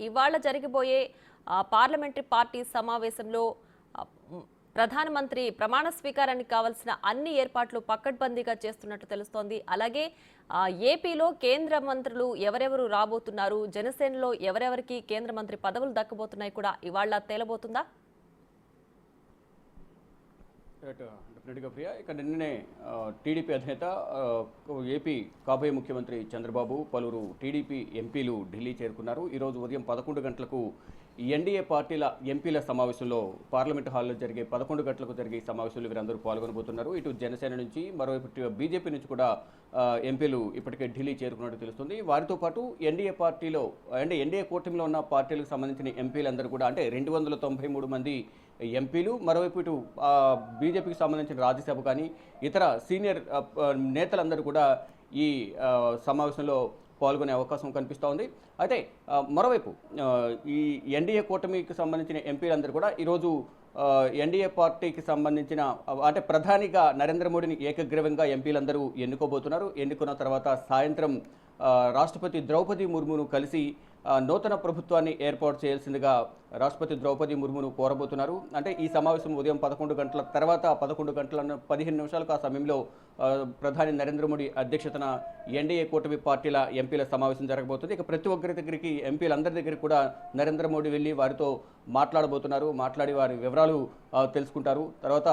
ఇవాళ జరిగిపోయే parliamentary party సమావేశంలో ఆ, ప్రధానమంత్రి ప్రమాణ స్వీకారానికి కావాల్సిన అన్ని ఏర్పాట్లు పకడ్బందీగా చేస్తున్నట్టు తెలుస్తోంది. అలాగే ఏపీలో కేంద్ర మంత్రులు ఎవరెవరు రాబోతున్నారు, జనసేనలో ఎవరెవరికి కేంద్ర మంత్రి పదవులు దక్కబోతున్నాయి కూడా ఇవాళ తేలబోతుందా? డెఫినెట్గా ప్రియా, ఇక నిన్ననే టీడీపీ అధినేత ఏపీ కాబోయే ముఖ్యమంత్రి చంద్రబాబు పలువురు టీడీపీ ఎంపీలు ఢిల్లీ చేరుకున్నారు. ఈరోజు ఉదయం 11 గంటలకు ఎన్డీఏ పార్టీల ఎంపీల సమావేశంలో పార్లమెంటు హాల్లో జరిగే 11 గంటలకు జరిగే సమావేశంలో వీరందరూ పాల్గొనబోతున్నారు. ఇటు జనసేన నుంచి మరోవైపు బీజేపీ నుంచి కూడా ఎంపీలు ఇప్పటికే ఢిల్లీ చేరుకున్నట్టు తెలుస్తుంది. వారితో పాటు ఎన్డీఏ పార్టీలో ఎన్డీఏ కూటమిలో ఉన్న పార్టీలకు సంబంధించిన ఎంపీలందరూ కూడా అంటే 293 మంది ఎంపీలు, మరోవైపు ఇటు బీజేపీకి సంబంధించిన రాజ్యసభ కానీ ఇతర సీనియర్ నేతలందరూ కూడా ఈ సమావేశంలో పాల్గొనే అవకాశం కనిపిస్తూ ఉంది. అయితే మరోవైపు ఈ ఎన్డీఏ కూటమికి సంబంధించిన ఎంపీలందరూ కూడా ఈరోజు ఎన్డీఏ పార్టీకి సంబంధించిన అంటే ప్రధానిగా నరేంద్ర మోడీని ఏకగ్రీవంగా ఎంపీలందరూ ఎన్నుకోబోతున్నారు. ఎన్నుకున్న తర్వాత సాయంత్రం రాష్ట్రపతి ద్రౌపది ముర్మును కలిసి నూతన ప్రభుత్వాన్ని ఏర్పాటు చేయాల్సిందిగా రాష్ట్రపతి ద్రౌపది ముర్మును కోరబోతున్నారు. అంటే ఈ సమావేశం ఉదయం 11 గంటల తర్వాత 11 గంటల 15 నిమిషాలకు ఆ సమయంలో ప్రధాని నరేంద్ర మోడీ అధ్యక్షతన ఎన్డీఏ కూటమి పార్టీల ఎంపీల సమావేశం జరగబోతుంది. ఇక ప్రతి ఒక్కరి దగ్గరికి ఎంపీలందరి దగ్గరికి కూడా నరేంద్ర మోడీ వెళ్ళి వారితో మాట్లాడబోతున్నారు. మాట్లాడి వారి వివరాలు తెలుసుకుంటారు. తర్వాత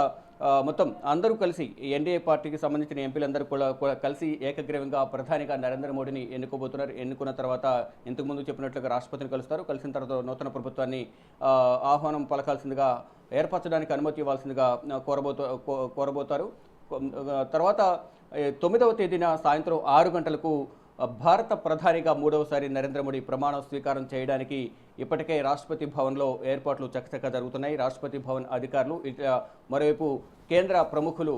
మొత్తం అందరూ కలిసి ఎన్డీఏ పార్టీకి సంబంధించిన ఎంపీలందరూ కూడా కలిసి ఏకగ్రీవంగా ప్రధానిగా నరేంద్ర మోడీని ఎన్నుకోబోతున్నారు. ఎన్నుకున్న తర్వాత ఇంతకుముందు చెప్పినట్లుగా రాష్ట్రపతిని కలుస్తారు. కలిసిన తర్వాత నూతన ప్రభుత్వాన్ని ఆహ్వానం పలకాల్సిందిగా ఏర్పరచడానికి అనుమతి ఇవ్వాల్సిందిగా కోరబోతారు. తర్వాత 9వ తేదీన సాయంత్రం 6 గంటలకు భారత ప్రధానిగా మూడవసారి నరేంద్ర మోడీ ప్రమాణ స్వీకారం చేయడానికి ఇప్పటికే రాష్ట్రపతి భవన్లో ఏర్పాట్లు చకచకా జరుగుతున్నాయి. రాష్ట్రపతి భవన్ అధికారులు ఇట్లా మరోవైపు కేంద్ర ప్రముఖులు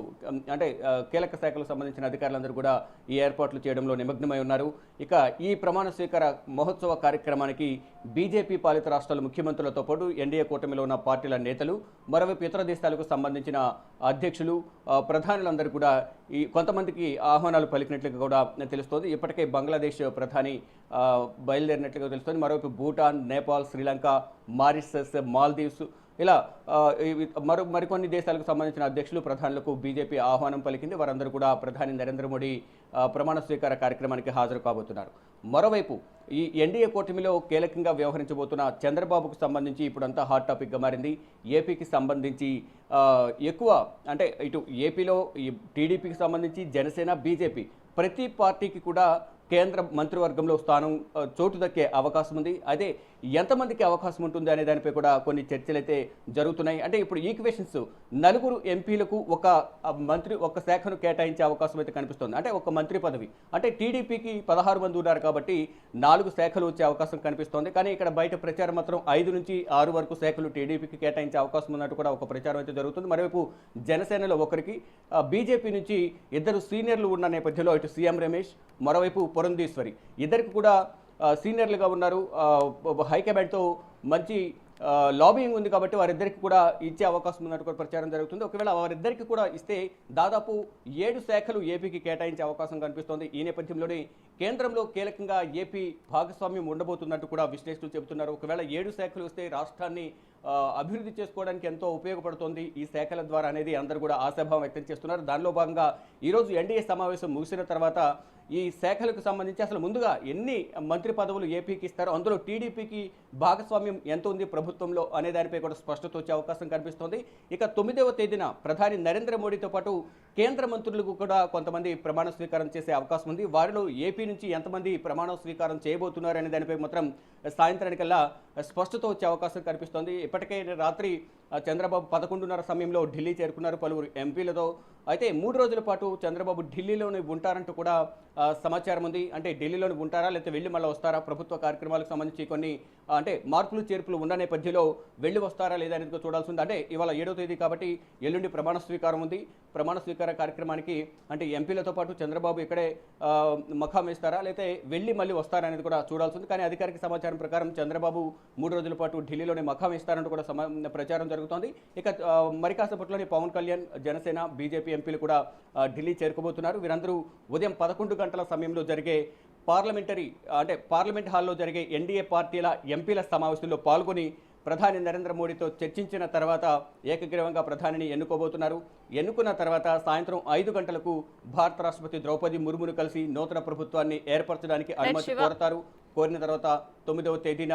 అంటే కీలక శాఖలకు సంబంధించిన అధికారులందరూ కూడా ఈ ఏర్పాట్లు చేయడంలో నిమగ్నమై ఉన్నారు. ఇక ఈ ప్రమాణ స్వీకార మహోత్సవ కార్యక్రమానికి బీజేపీ పాలిత రాష్ట్రాల ముఖ్యమంత్రులతో పాటు ఎన్డీఏ కూటమిలో ఉన్న పార్టీల నేతలు, మరోవైపు ఇతర దేశాలకు సంబంధించిన అధ్యక్షులు, ప్రధానులందరూ కూడా ఈ కొంతమందికి ఆహ్వానాలు పలికినట్లుగా కూడా తెలుస్తోంది. ఇప్పటికే బంగ్లాదేశ్ ప్రధాని బయలుదేరినట్లుగా తెలుస్తోంది. మరోవైపు భూటాన్, నేపాల్, శ్రీలంక, మారిషస్, మాల్దీవ్స్ ఇలా మరికొన్ని దేశాలకు సంబంధించిన అధ్యక్షులు, ప్రధానులకు బీజేపీ ఆహ్వానం పలికింది. వారందరూ కూడా ప్రధాని నరేంద్ర మోడీ ప్రమాణ స్వీకార కార్యక్రమానికి హాజరు కాబోతున్నారు. మరోవైపు ఈ ఎన్డీఏ కూటమిలో కీలకంగా వ్యవహరించబోతున్న చంద్రబాబుకు సంబంధించి ఇప్పుడంతా హాట్ టాపిక్గా మారింది. ఏపీకి సంబంధించి ఎక్కువ అంటే ఇటు ఏపీలో ఈ టీడీపీకి సంబంధించి జనసేన, బీజేపీ ప్రతి పార్టీకి కూడా కేంద్ర మంత్రివర్గంలో స్థానం చోటు దక్కే అవకాశం ఉంది. అదే ఎంతమందికి అవకాశం ఉంటుంది అనే దానిపై కూడా కొన్ని చర్చలు అయితే జరుగుతున్నాయి. అంటే ఇప్పుడు ఈక్వేషన్స్ 4 ఎంపీలకు ఒక శాఖను కేటాయించే అవకాశం అయితే కనిపిస్తుంది. అంటే ఒక మంత్రి పదవి అంటే టీడీపీకి 16 మంది ఉన్నారు కాబట్టి 4 శాఖలు వచ్చే అవకాశం కనిపిస్తోంది. కానీ ఇక్కడ బయట ప్రచారం మాత్రం 5 నుంచి 6 వరకు శాఖలు టీడీపీకి కేటాయించే అవకాశం ఉన్నట్టు కూడా ఒక ప్రచారం అయితే జరుగుతుంది. మరోవైపు జనసేనలో ఒకరికి, బీజేపీ నుంచి 2 సీనియర్లు ఉన్న నేపథ్యంలో ఇటు సీఎం రమేష్, మరోవైపు పురంధేశ్వరి ఇద్దరికి కూడా సీనియర్లుగా ఉన్నారు. హైకమాండ్తో మంచి లాబింగ్ ఉంది కాబట్టి వారిద్దరికి కూడా ఇచ్చే అవకాశం ఉన్నట్టు కూడా ప్రచారం జరుగుతుంది. ఒకవేళ వారిద్దరికి కూడా ఇస్తే దాదాపు 7 శాఖలు ఏపీకి కేటాయించే అవకాశం కనిపిస్తోంది. ఈ నేపథ్యంలోనే కేంద్రంలో కీలకంగా ఏపీ భాగస్వామ్యం ఉండబోతున్నట్టు కూడా విశ్లేషకులు చెబుతున్నారు. ఒకవేళ 7 శాఖలు వస్తే రాష్ట్రాన్ని అభివృద్ధి చేసుకోవడానికి ఎంతో ఉపయోగపడుతోంది ఈ శాఖల ద్వారా అనేది అందరూ కూడా ఆశాభావం వ్యక్తం చేస్తున్నారు. దానిలో భాగంగా ఈరోజు ఎన్డీఏ సమావేశం ముగిసిన తర్వాత ఈ శాఖలకు సంబంధించి అసలు ముందుగా ఎన్ని మంత్రి పదవులు ఏపీకి ఇస్తారో, అందులో టీడీపీకి భాగస్వామ్యం ఎంత ఉంది ప్రభుత్వంలో అనే దానిపై కూడా స్పష్టత వచ్చే అవకాశం కనిపిస్తోంది. ఇక 9వ తేదీన ప్రధాని నరేంద్ర మోడీతో పాటు కేంద్ర మంత్రులకు కూడా కొంతమంది ప్రమాణ స్వీకారం చేసే అవకాశం ఉంది. వారిలో ఏపీ నుంచి ఎంతమంది ప్రమాణ స్వీకారం చేయబోతున్నారు అనే దానిపై మాత్రం సాయంత్రానికల్లా స్పష్టత వచ్చే అవకాశం కనిపిస్తోంది. ఇప్పటికే రాత్రి చంద్రబాబు 11:30 సమయంలో ఢిల్లీ చేరుకున్నారు పలువురు ఎంపీలతో. అయితే 3 రోజుల పాటు చంద్రబాబు ఢిల్లీలోనే ఉంటారంటూ కూడా సమాచారం ఉంది. అంటే ఢిల్లీలోనే ఉంటారా లేకపోతే వెళ్ళి మళ్ళీ వస్తారా, ప్రభుత్వ కార్యక్రమాలకు సంబంధించి కొన్ని అంటే మార్పులు చేర్పులు ఉన్న నేపథ్యంలో వెళ్ళి వస్తారా లేదా అనేది చూడాల్సి ఉంది. అంటే ఇవాళ 7వ తేదీ కాబట్టి ఎల్లుండి ప్రమాణ స్వీకారం ఉంది. ప్రమాణ స్వీకార కార్యక్రమానికి అంటే ఎంపీలతో పాటు చంద్రబాబు ఇక్కడే మఖాం వేస్తారా లేకపోతే వెళ్ళి మళ్ళీ వస్తారా అనేది కూడా చూడాల్సి ఉంది. కానీ అధికారిక సమాచారం ప్రకారం చంద్రబాబు 3 రోజుల పాటు ఢిల్లీలోనే మఖాం వేస్తారంటూ కూడా ప్రచారం జరుగుతోంది. ఇక మరి కాసేపట్లోనే పవన్ కళ్యాణ్, జనసేన, బీజేపీ ఎంపీలు కూడా ఢిల్లీ చేరుకోబోతున్నారు. వీరందరూ ఉదయం 11 గంటల సమయంలో జరిగే పార్లమెంట్ హాల్లో జరిగే ఎన్డీఏ పార్టీల ఎంపీల సమావేశంలో పాల్గొని ప్రధాని నరేంద్ర మోడీతో చర్చించిన తర్వాత ఏకగ్రీవంగా ప్రధానిని ఎన్నుకోబోతున్నారు. ఎన్నుకున్న తర్వాత సాయంత్రం 5 గంటలకు భారత రాష్ట్రపతి ద్రౌపది ముర్మును కలిసి నూతన ప్రభుత్వాన్ని ఏర్పరచడానికి అనుమతి కోరతారు. కోరిన తర్వాత 9వ తేదీన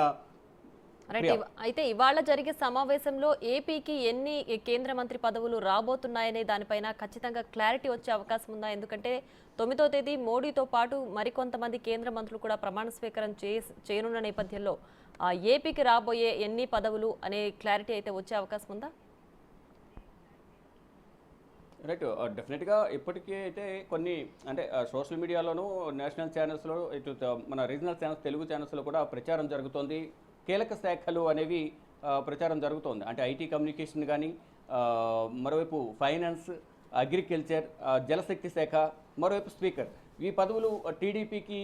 అయితే ఇవాళ జరిగే సమావేశంలో ఏపీకి ఎన్ని కేంద్ర మంత్రి పదవులు రాబోతున్నాయనే దానిపైన ఖచ్చితంగా క్లారిటీ వచ్చే అవకాశం ఉందా? ఎందుకంటే 9వ తేదీ మోడీతో పాటు మరికొంతమంది కేంద్ర మంత్రులు కూడా ప్రమాణ స్వీకారం చేయనున్న నేపథ్యంలో ఏపీకి రాబోయే ఎన్ని పదవులు అనే క్లారిటీ అయితే వచ్చే అవకాశం ఉందా? రైట్, డెఫినెట్గా ఇప్పటికీ అయితే కొన్ని సోషల్ మీడియాలోనూ నేషనల్ ఛానల్స్లో ఇటు మన రీజనల్ ఛానల్స్ తెలుగు ఛానల్స్లో కూడా ప్రచారం జరుగుతోంది. కీలక శాఖలు అనేవి ప్రచారం జరుగుతోంది. అంటే ఐటీ కమ్యూనికేషన్ కానీ, మరోవైపు ఫైనాన్స్, అగ్రికల్చర్, జలశక్తి శాఖ, మరోవైపు స్పీకర్, ఈ పదవులు టీడీపీకి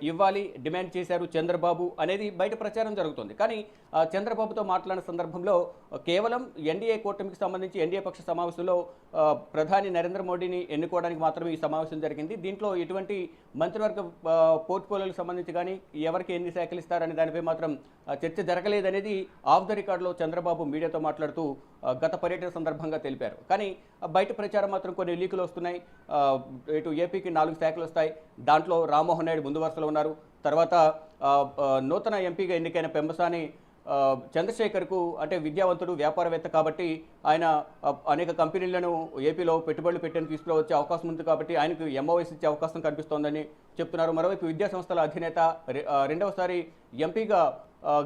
ఇవ్వాలి డిమాండ్ చేశారు చంద్రబాబు అనేది బయట ప్రచారం జరుగుతుంది. కానీ చంద్రబాబుతో మాట్లాడిన సందర్భంలో కేవలం ఎన్డీఏ కూటమికి సంబంధించి ఎన్డీఏ పక్ష సమావేశంలో ప్రధాని నరేంద్ర మోడీని ఎన్నుకోవడానికి మాత్రమే ఈ సమావేశం జరిగింది. దీంట్లో ఎటువంటి మంత్రివర్గ పోర్ట్ఫోలియోలకు సంబంధించి కానీ ఎవరికి ఎన్ని శాఖలు ఇస్తారనే దానిపై మాత్రం చర్చ జరగలేదనేది ఆఫ్ ద రికార్డులో చంద్రబాబు మీడియాతో మాట్లాడుతూ గత పర్యటన సందర్భంగా తెలిపారు. కానీ బయట ప్రచారం మాత్రం కొన్ని లీకులు వస్తున్నాయి. ఇటు ఏపీకి 4 శాఖలు వస్తాయి. దాంట్లో రామ్మోహన్ నాయుడు ముందు వరుసలో ఉన్నారు. తర్వాత నూతన ఎంపీగా ఎన్నికైన పెంబసాని చంద్రశేఖర్కు విద్యావంతుడు, వ్యాపారవేత్త కాబట్టి ఆయన అనేక కంపెనీలను ఏపీలో పెట్టుబడులు పెట్టని తీసుకురావచ్చే అవకాశం ఉంది కాబట్టి ఆయనకు ఎంఓఎస్ ఇచ్చే అవకాశం కనిపిస్తోందని చెప్తున్నారు. మరోవైపు విద్యా సంస్థల అధినేత రెండవసారి ఎంపీగా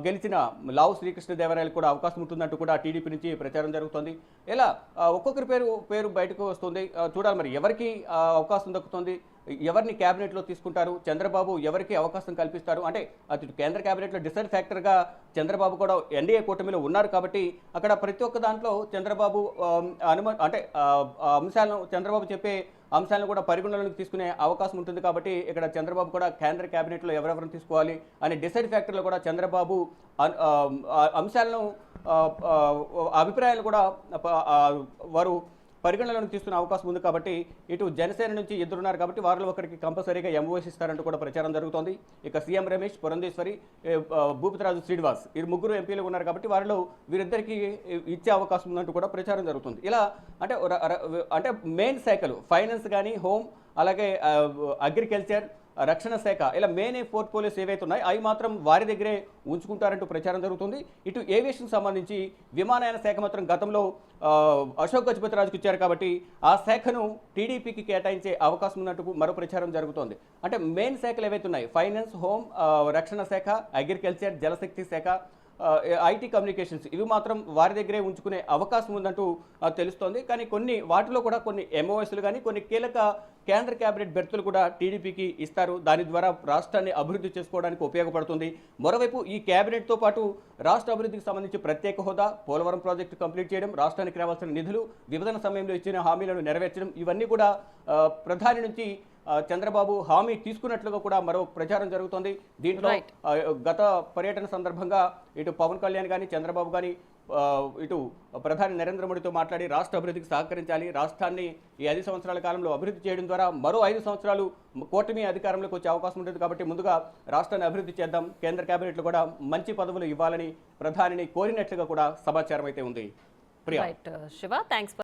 గెలిచిన లావు శ్రీకృష్ణదేవరాయలకు కూడా అవకాశం ఉంటుందంటూ కూడా టీడీపీ నుంచి ప్రచారం జరుగుతోంది. ఇలా ఒక్కొక్కరి పేరు బయటకు వస్తుంది. చూడాలి మరి ఎవరికి అవకాశం దక్కుతుంది, ఎవరిని క్యాబినెట్లో తీసుకుంటారు, చంద్రబాబు ఎవరికి అవకాశం కల్పిస్తారు. అటు కేంద్ర క్యాబినెట్లో డిసైడ్ ఫ్యాక్టర్గా చంద్రబాబు కూడా ఎన్డీఏ కూటమిలో ఉన్నారు కాబట్టి అక్కడ ప్రతి ఒక్క దాంట్లో చంద్రబాబు అంశాలను చంద్రబాబు చెప్పే అంశాలను కూడా పరిగణలోకి తీసుకునే అవకాశం ఉంటుంది కాబట్టి ఇక్కడ చంద్రబాబు కూడా కేంద్ర క్యాబినెట్లో ఎవరెవరిని తీసుకోవాలి అనే డిసైడ్ ఫ్యాక్టర్లో కూడా చంద్రబాబు అంశాలను అభిప్రాయాలు కూడా వారు పరిగణలోకి తీసుకునే అవకాశం ఉంది కాబట్టి ఇటు జనసేన నుంచి ఎదురున్నారు కాబట్టి వారిలో ఒకరికి కంపల్సరీగా ఎంఓఎస్ ఇస్తారంటూ కూడా ప్రచారం జరుగుతోంది. ఇక సీఎం రమేష్, పురంధేశ్వరి, భూపతిరాజు శ్రీనివాస్ ఈ ముగ్గురు ఎంపీలు ఉన్నారు కాబట్టి వారిలో వీరిద్దరికి ఇచ్చే అవకాశం ఉందంటూ కూడా ప్రచారం జరుగుతుంది. ఇలా మెయిన్ శాఖలు ఫైనాన్స్ కానీ, హోమ్, అలాగే అగ్రికల్చర్, రక్షణ శాఖ, ఇలా మెయిన్ పోర్ట్ఫోలియోస్ ఏవైతే ఉన్నాయో అవి మాత్రం వారి దగ్గరే ఉంచుకుంటారంటూ ప్రచారం జరుగుతుంది. ఇటు ఏవియేషన్ సంబంధించి విమానయాన శాఖ మాత్రం గతంలో అశోక్ గజపతిరాజుకు ఇచ్చారు కాబట్టి ఆ శాఖను టీడీపీకి కేటాయించే అవకాశం ఉన్నట్టు మరో ప్రచారం జరుగుతోంది. మెయిన్ శాఖలు ఏవైతే ఉన్నాయి ఫైనాన్స్, హోమ్, రక్షణ శాఖ, అగ్రికల్చర్, జలశక్తి శాఖ, ఐటీ కమ్యూనికేషన్స్ ఇవి మాత్రం వారి దగ్గరే ఉంచుకునే అవకాశం ఉందంటూ తెలుస్తోంది. కానీ వాటిలో కూడా కొన్ని ఎంఓఎస్లు కానీ కొన్ని కీలక కేంద్ర కేబినెట్ బెర్తులు కూడా టీడీపీకి ఇస్తారు. దాని ద్వారా రాష్ట్రాన్ని అభివృద్ధి చేసుకోవడానికి ఉపయోగపడుతుంది. మరోవైపు ఈ కేబినెట్తో పాటు రాష్ట్ర అభివృద్ధికి సంబంధించి ప్రత్యేక హోదా, పోలవరం ప్రాజెక్టు కంప్లీట్ చేయడం, రాష్ట్రానికి రావాల్సిన నిధులు, విభజన సమయంలో ఇచ్చిన హామీలను నెరవేర్చడం, ఇవన్నీ కూడా ప్రధాని నుంచి చంద్రబాబు హామీ తీసుకున్నట్లుగా కూడా మరో ప్రచారం జరుగుతోంది. దీంట్లో గత పర్యటన సందర్భంగా ఇటు పవన్ కళ్యాణ్ కానీ, చంద్రబాబు కానీ ఇటు ప్రధాని నరేంద్ర మోడీతో మాట్లాడి రాష్ట్ర అభివృద్ధికి సహకరించాలి, రాష్ట్రాన్ని ఈ 5 సంవత్సరాల కాలంలో అభివృద్ధి చేయడం ద్వారా మరో 5 సంవత్సరాలు కూటమి అధికారంలోకి వచ్చే అవకాశం ఉంటుంది కాబట్టి ముందుగా రాష్ట్రాన్ని అభివృద్ధి చేద్దాం, కేంద్ర కేబినెట్లో కూడా మంచి పదవులు ఇవ్వాలని ప్రధానిని కోరినట్లుగా కూడా సమాచారం అయితే ఉంది. ప్రియా. శివ, థాంక్స్.